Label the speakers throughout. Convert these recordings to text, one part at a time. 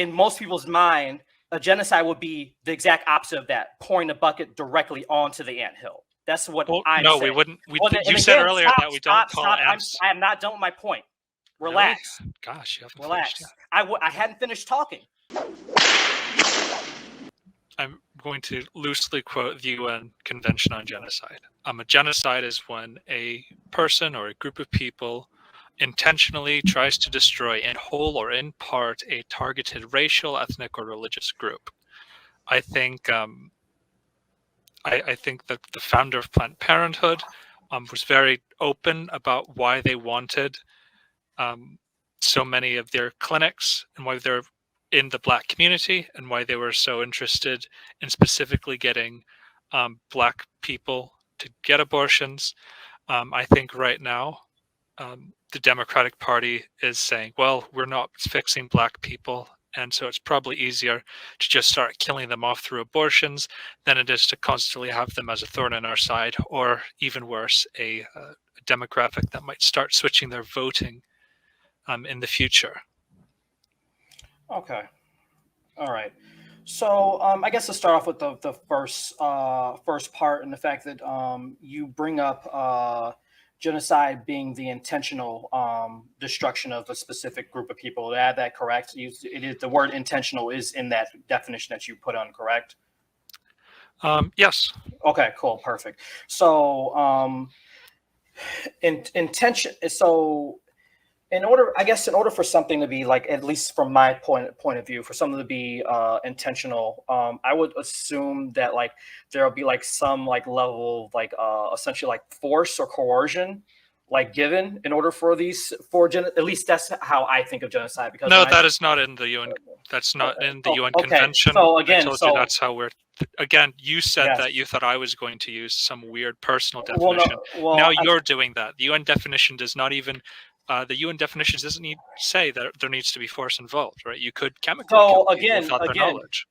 Speaker 1: in most people's mind, a genocide would be the exact opposite of that, pouring the bucket directly onto the anthill. That's what I'm saying.
Speaker 2: No, we wouldn't. You said earlier that we don't call ants.
Speaker 1: I am not done with my point. Relax.
Speaker 2: Really? Gosh, you haven't
Speaker 1: Relax.
Speaker 2: finished yet.
Speaker 1: I hadn't finished talking.
Speaker 2: I'm going to loosely quote the UN Convention on Genocide. A genocide is when a person or a group of people intentionally tries to destroy in whole or in part a targeted racial, ethnic, or religious group. I think I think that the founder of Planned Parenthood was very open about why they wanted so many of their clinics and why they're in the Black community and why they were so interested in specifically getting Black people to get abortions. I think right now the Democratic Party is saying, well, we're not fixing Black people, and so it's probably easier to just start killing them off through abortions than it is to constantly have them as a thorn in our side, or even worse, a demographic that might start switching their voting in the future.
Speaker 1: Okay. All right. So I guess to start off with the first part, and the fact that you bring up genocide being the intentional destruction of a specific group of people. To add that correct? It is, the word intentional is in that definition that you put on, correct?
Speaker 2: Yes.
Speaker 1: Okay, cool, perfect. So intention. So in order for something to be, like, at least from my point of view, for something to be intentional, I would assume that, like, there'll be like some like level of like essentially like force or coercion, like, given in order for these at least that's how I think of genocide. Because
Speaker 2: no, that is not in the UN. That's not in the UN Convention.
Speaker 1: So again,
Speaker 2: I told you that's how we're. Again, you said that you thought I was going to use some weird personal definition. Now you're doing that. The UN definition does not even. The UN definition doesn't say that there needs to be force involved, right? You could chemically kill people without their knowledge.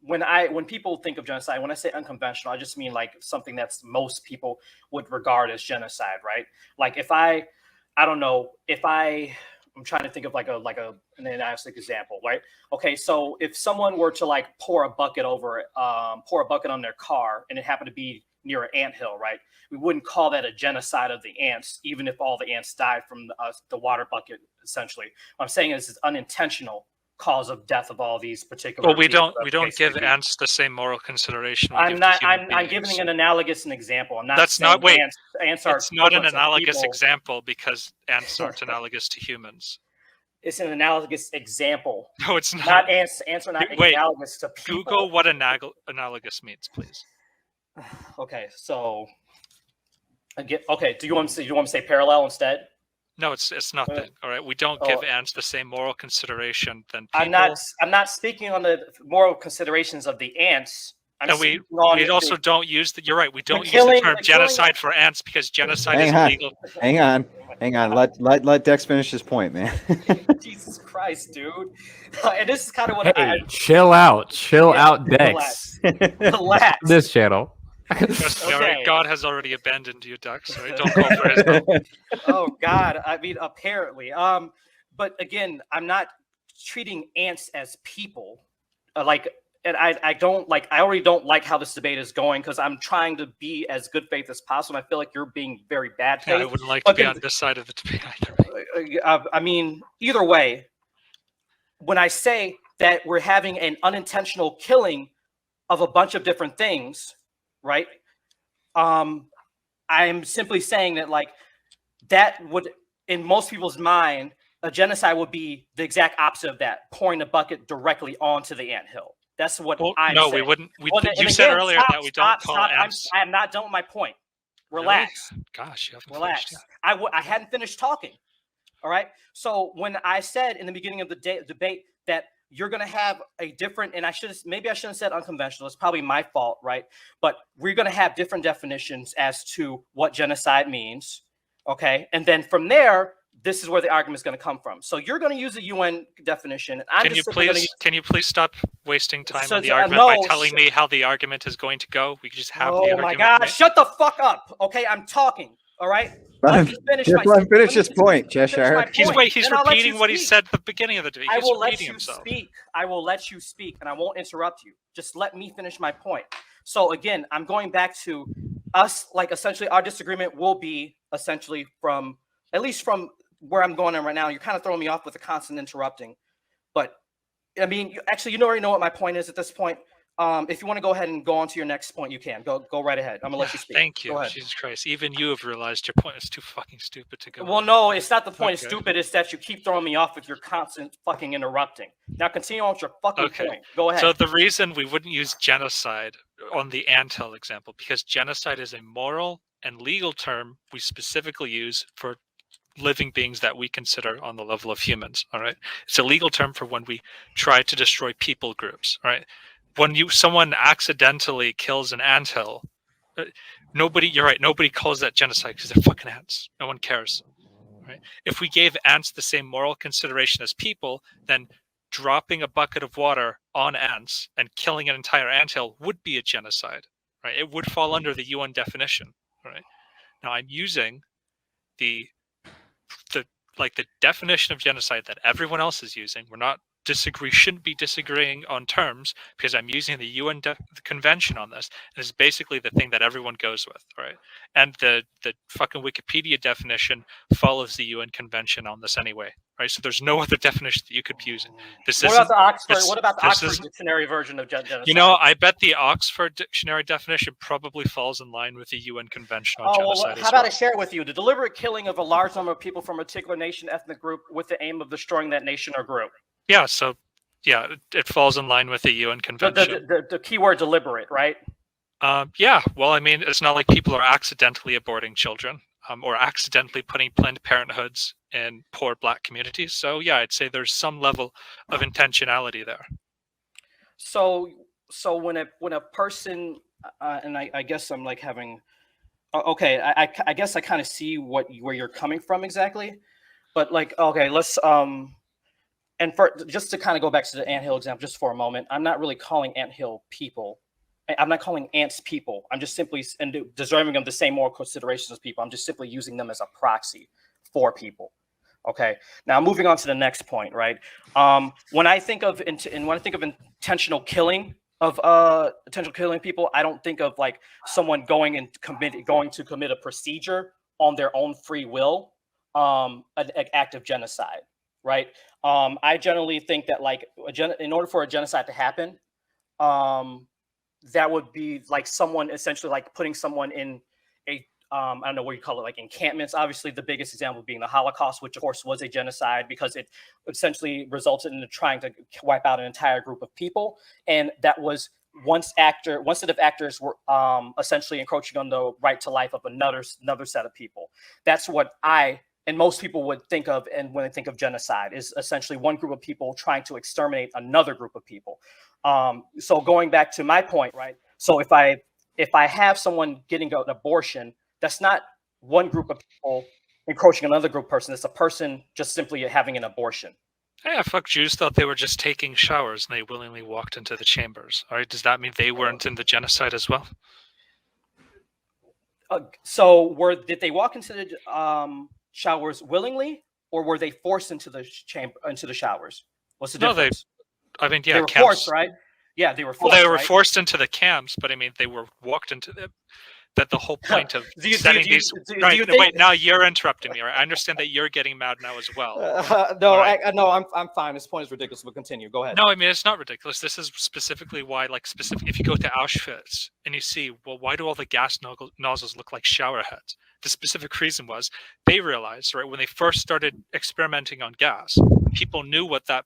Speaker 1: When people think of genocide, when I say unconventional, I just mean like something that's most people would regard as genocide, right? Like I'm trying to think of like an analytic example, right? Okay, so if someone were to like pour a bucket on their car, and it happened to be near an anthill, right? We wouldn't call that a genocide of the ants, even if all the ants died from the water bucket. Essentially, what I'm saying is it's unintentional cause of death of all these particular.
Speaker 2: Well, we don't give ants the same moral consideration.
Speaker 1: I'm giving an analogous example. I'm not.
Speaker 2: That's not. Wait,
Speaker 1: ants are.
Speaker 2: It's not an analogous example because ants aren't analogous to humans.
Speaker 1: It's an analogous example.
Speaker 2: No, it's not.
Speaker 1: Not ants. Ants are not analogous to people.
Speaker 2: Google what analogous means, please.
Speaker 1: Okay, so again, okay. Do you want to say parallel instead?
Speaker 2: No, it's nothing. All right, we don't give ants the same moral consideration than people.
Speaker 1: I'm not speaking on the moral considerations of the ants.
Speaker 2: We also don't use the. You're right. We don't use the term genocide for ants because genocide is illegal.
Speaker 3: Hang on. Let Dex finish his point, man.
Speaker 1: Jesus Christ, dude. And this is kind of what
Speaker 4: chill out, Dex.
Speaker 1: Relax.
Speaker 4: This channel.
Speaker 1: Okay.
Speaker 2: God has already abandoned you, Dex. Right? Don't call for his help.
Speaker 1: Oh God, I mean, apparently. But again, I'm not treating ants as people. And I already don't like how this debate is going, because I'm trying to be as good faith as possible. And I feel like you're being very bad faith.
Speaker 2: Yeah, I wouldn't like to be on this side of the debate either.
Speaker 1: I mean, either way, when I say that we're having an unintentional killing of a bunch of different things, right? I'm simply saying that, like, that would, in most people's mind, a genocide would be the exact opposite of that, pouring the bucket directly onto the anthill. That's what I'm saying.
Speaker 2: No, we wouldn't. You said earlier that we don't call ants.
Speaker 1: I'm not done with my point. Relax.
Speaker 2: Really? Gosh, you haven't
Speaker 1: relax.
Speaker 2: Finished
Speaker 1: I hadn't finished talking. All right. So when I said in the beginning of the debate that you're going to have a different, and I shouldn't have said unconventional. It's probably my fault, right? But we're going to have different definitions as to what genocide means. Okay. And then from there, this is where the argument is going to come from. So you're going to use a UN definition. And
Speaker 2: Can you please stop wasting time on the argument by telling me how the argument is going to go? We can just have the argument.
Speaker 1: Oh my God! Shut the fuck up. Okay, I'm talking. All right.
Speaker 3: Let him finish his point, Cheshire.
Speaker 2: He's repeating what he said at the beginning of the debate.
Speaker 1: I will let you speak. I will let you speak, and I won't interrupt you. Just let me finish my point. So again, I'm going back to us. Like essentially, our disagreement will be essentially from at least from where I'm going on right now. You're kind of throwing me off with the constant interrupting, but I mean, actually, you already know what my point is at this point. If you want to go ahead and go on to your next point, you can go right ahead. I'm gonna let you speak.
Speaker 2: Thank you. Jesus Christ! Even you have realized your point is too fucking stupid to go.
Speaker 1: Well, no, it's not the point. It's stupid. It's that you keep throwing me off with your constant fucking interrupting. Now continue on with your fucking point. Go ahead.
Speaker 2: So the reason we wouldn't use genocide on the anthill example, because genocide is a moral and legal term we specifically use for living beings that we consider on the level of humans. All right, it's a legal term for when we try to destroy people groups. All right. When someone accidentally kills an anthill, you're right, nobody calls that genocide because they're fucking ants. No one cares. Right? If we gave ants the same moral consideration as people, then dropping a bucket of water on ants and killing an entire anthill would be a genocide. Right? It would fall under the UN definition. Right? Now I'm using the definition of genocide that everyone else is using. Shouldn't be disagreeing on terms because I'm using the UN convention on this, and it's basically the thing that everyone goes with, right? And the fucking Wikipedia definition follows the UN convention on this anyway, right? So there's no other definition that you could be using. What about the Oxford Dictionary version of genocide? I bet the Oxford Dictionary definition probably falls in line with the UN convention on genocide.
Speaker 1: How about I share it with you? The deliberate killing of a large number of people from a particular nation, ethnic group, with the aim of destroying that nation or group.
Speaker 2: Yeah, so it falls in line with the UN convention.
Speaker 1: The keyword deliberate, right?
Speaker 2: Yeah, well, I mean, it's not like people are accidentally aborting children or accidentally putting Planned Parenthoods in poor Black communities. So yeah, I'd say there's some level of intentionality there.
Speaker 1: So when a person, and I guess I'm like having, okay, I guess I kind of see where you're coming from exactly, but like, okay, let's and just to kind of go back to the anthill example just for a moment, I'm not really calling anthill people. I'm not calling ants people. I'm just simply deserving them the same moral considerations as people. I'm just simply using them as a proxy for people. Okay. Now moving on to the next point, right? When I think of intentional killing people, I don't think of like someone going to commit a procedure on their own free will, an act of genocide. Right. I generally think that like in order for a genocide to happen, that would be like someone essentially like putting someone in a I don't know what you call it, like encampments. Obviously, the biggest example being the Holocaust, which of course was a genocide because it essentially resulted in trying to wipe out an entire group of people. And that was one set of actors were essentially encroaching on the right to life of another set of people. That's what and most people would think of, and when they think of genocide, is essentially one group of people trying to exterminate another group of people. So going back to my point, right? So if I have someone getting an abortion, that's not one group of people encroaching on another group of person. It's a person just simply having an abortion.
Speaker 2: Yeah, fuck, Jews thought they were just taking showers and they willingly walked into the chambers. All right, does that mean they weren't in the genocide as well?
Speaker 1: Did they walk into the showers willingly, or were they forced into the showers? What's the difference?
Speaker 2: They were
Speaker 1: camps. Forced, right? Yeah, they were forced.
Speaker 2: Well, they were forced into the camps, but I mean, they were walked into them. That the whole point of setting these. Wait, now you're interrupting me. Right? I understand that you're getting mad now as well.
Speaker 1: I'm fine. This point is ridiculous, but continue. Go ahead.
Speaker 2: No, I mean it's not ridiculous. This is specifically why, if you go to Auschwitz and you see, well, why do all the gas nozzles look like shower heads? The specific reason was they realized, right, when they first started experimenting on gas, people knew what that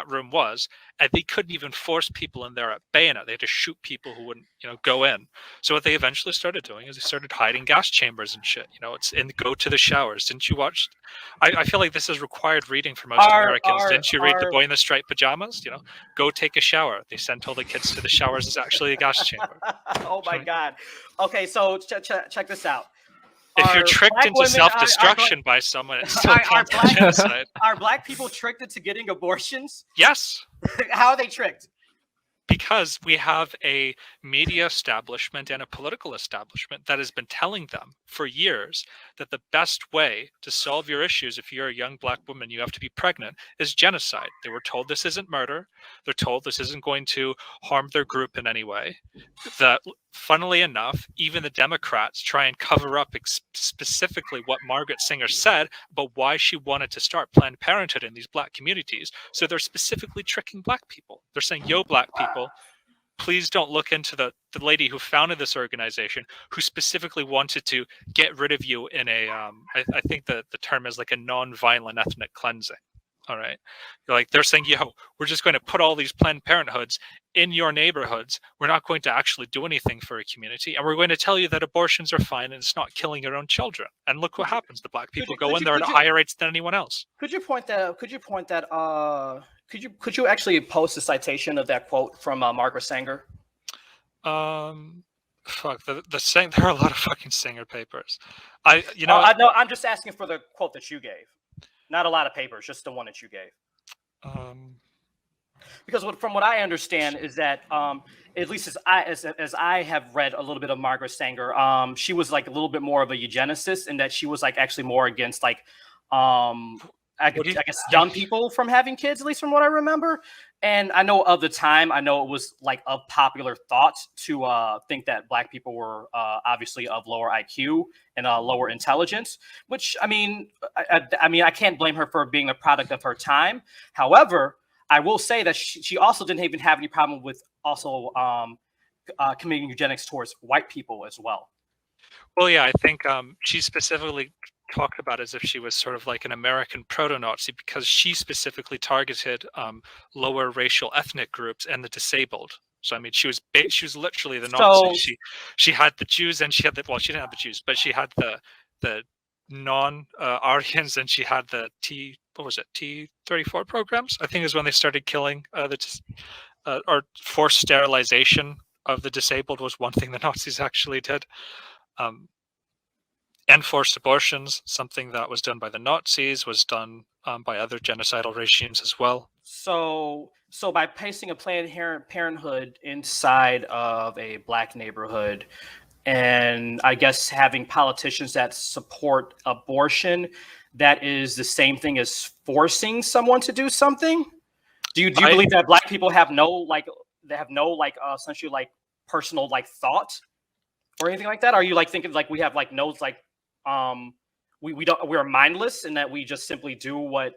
Speaker 2: room was, and they couldn't even force people in there at bayonet. They had to shoot people who wouldn't, go in. So what they eventually started doing is they started hiding gas chambers and shit. It's in go to the showers. Didn't you watch? I feel like this is required reading for most Americans. Didn't you read The Boy in the Striped Pajamas? Go take a shower. They sent all the kids to the showers. It's actually a gas chamber.
Speaker 1: Oh my God. Okay, so check this out.
Speaker 2: If you're tricked into self-destruction by someone, it's still genocide.
Speaker 1: Are Black people tricked into getting abortions?
Speaker 2: Yes.
Speaker 1: How are they tricked?
Speaker 2: because we have a media establishment and a political establishment that has been telling them for years that the best way to solve your issues if you're a young black woman, you have to be pregnant, is genocide. They were told this isn't murder. They're told this isn't going to harm their group in any way. That, funnily enough, even the Democrats try and cover up specifically what Margaret Sanger said about why she wanted to start Planned Parenthood in these black communities. So they're specifically tricking black people. They're saying, yo, black people, please don't look into the lady who founded this organization, who specifically wanted to get rid of you in a, I think the term is like a non-violent ethnic cleansing. All right. Like they're saying, yo, we're just going to put all these Planned Parenthoods in your neighborhoods. We're not going to actually do anything for a community. And we're going to tell you that abortions are fine and it's not killing your own children. And look what happens. The black people go in there at higher rates than anyone else.
Speaker 1: Could you actually post a citation of that quote from Margaret Sanger?
Speaker 2: Fuck, there are a lot of fucking Sanger papers. I'm
Speaker 1: just asking for the quote that you gave. Not a lot of papers, just the one that you gave. Because from what I understand is that, at least as I have read a little bit of Margaret Sanger, she was like a little bit more of a eugenicist, in that she was like actually more against like, I guess young people from having kids, at least from what I remember. And I know of the time, I know it was like a popular thought to think that black people were obviously of lower IQ and lower intelligence, which I mean, I can't blame her for being a product of her time. However, I will say that she also didn't even have any problem with also committing eugenics towards white people as well.
Speaker 2: Well, yeah, I think she specifically talked about it as if she was sort of like an American proto-Nazi, because she specifically targeted lower racial ethnic groups and the disabled. So I mean, she was literally the Nazi. She had the Jews, and she had she didn't have the Jews, but she had the non-Aryans, and she had the T-34 programs. I think is when they started killing or forced sterilization of the disabled was one thing the Nazis actually did. Enforced abortions, something that was done by the Nazis, was done by other genocidal regimes as well.
Speaker 1: So by placing a Planned Parenthood inside of a black neighborhood, and I guess having politicians that support abortion, that is the same thing as forcing someone to do something? Do you believe that black people have no essentially like personal like thought or anything like that? Are you like thinking like we have like no like we're mindless and that we just simply do what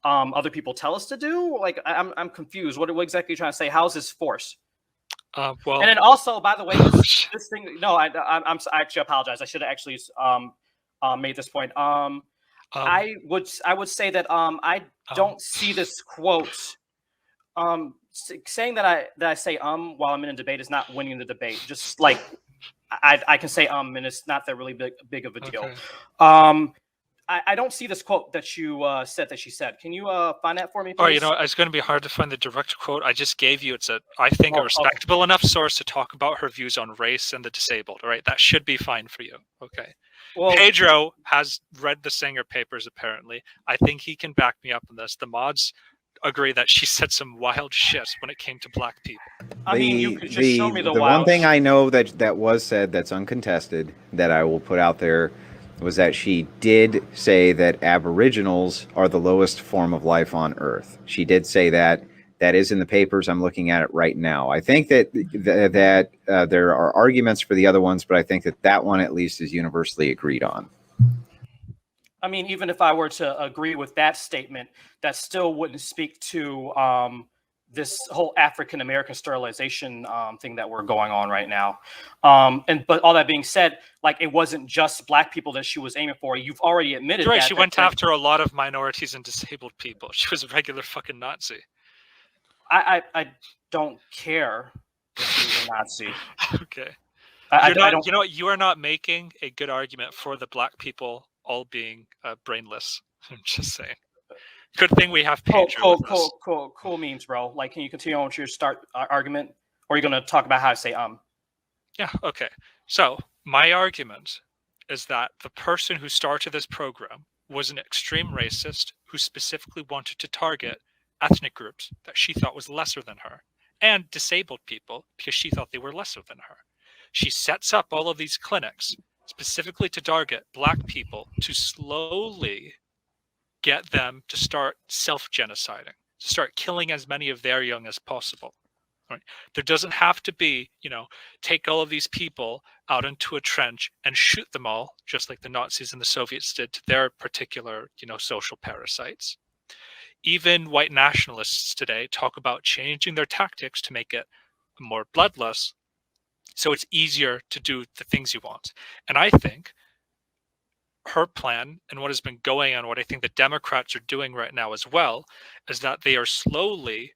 Speaker 1: other people tell us to do? Like I'm confused. What exactly are you trying to say? How is this force?
Speaker 2: Well,
Speaker 1: and then also, by the way, this thing. No, I actually apologize. I should have actually made this point. I would say that I don't see this quote saying that I say while I'm in a debate is not winning the debate. Just like I can say and it's not that really big of a deal.
Speaker 2: Okay.
Speaker 1: I don't see this quote that you said that she said. Can you find that for me, please?
Speaker 2: Oh, you know, it's going to be hard to find the direct quote. I just gave you. It's I think a respectable enough source to talk about her views on race and the disabled. All right, that should be fine for you. Okay. Well, Pedro has read the Sanger papers. Apparently, I think he can back me up on this. The mods agree that she said some wild shit when it came to black people.
Speaker 1: I mean, you could just show me the wild
Speaker 3: one thing I know that was said that's uncontested that I will put out there was that she did say that Aboriginals are the lowest form of life on Earth. She did say that. That is in the papers. I'm looking at it right now. I think that there are arguments for the other ones, but I think that one at least is universally agreed on.
Speaker 1: I mean, even if I were to agree with that statement, that still wouldn't speak to this whole African American sterilization thing that we're going on right now. But all that being said, like it wasn't just black people that she was aiming for. You've already admitted
Speaker 2: right.
Speaker 1: That,
Speaker 2: she went after a lot of minorities and disabled people. She was a regular fucking Nazi.
Speaker 1: I don't care if she was a Nazi.
Speaker 2: Okay. You are not making a good argument for the black people all being brainless. I'm just saying. Good thing we have Pedro.
Speaker 1: Cool memes, bro. Like, can you continue on with your argument, or are you going to talk about how I say
Speaker 2: Yeah. Okay. So my argument is that the person who started this program was an extreme racist who specifically wanted to target ethnic groups that she thought was lesser than her, and disabled people because she thought they were lesser than her. She sets up all of these clinics specifically to target Black people to slowly get them to start self-genociding, to start killing as many of their young as possible. Right? There doesn't have to be, take all of these people out into a trench and shoot them all, just like the Nazis and the Soviets did to their particular, social parasites. Even white nationalists today talk about changing their tactics to make it more bloodless, so it's easier to do the things you want. And I think her plan and what has been going on, what I think the Democrats are doing right now as well, is that they are slowly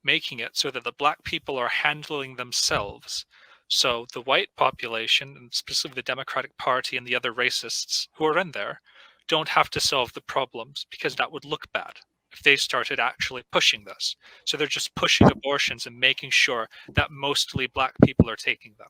Speaker 2: making it so that the Black people are handling themselves. So the white population, and specifically the Democratic Party and the other racists who are in there, don't have to solve the problems, because that would look bad if they started actually pushing this. So they're just pushing abortions and making sure that mostly Black people are taking them.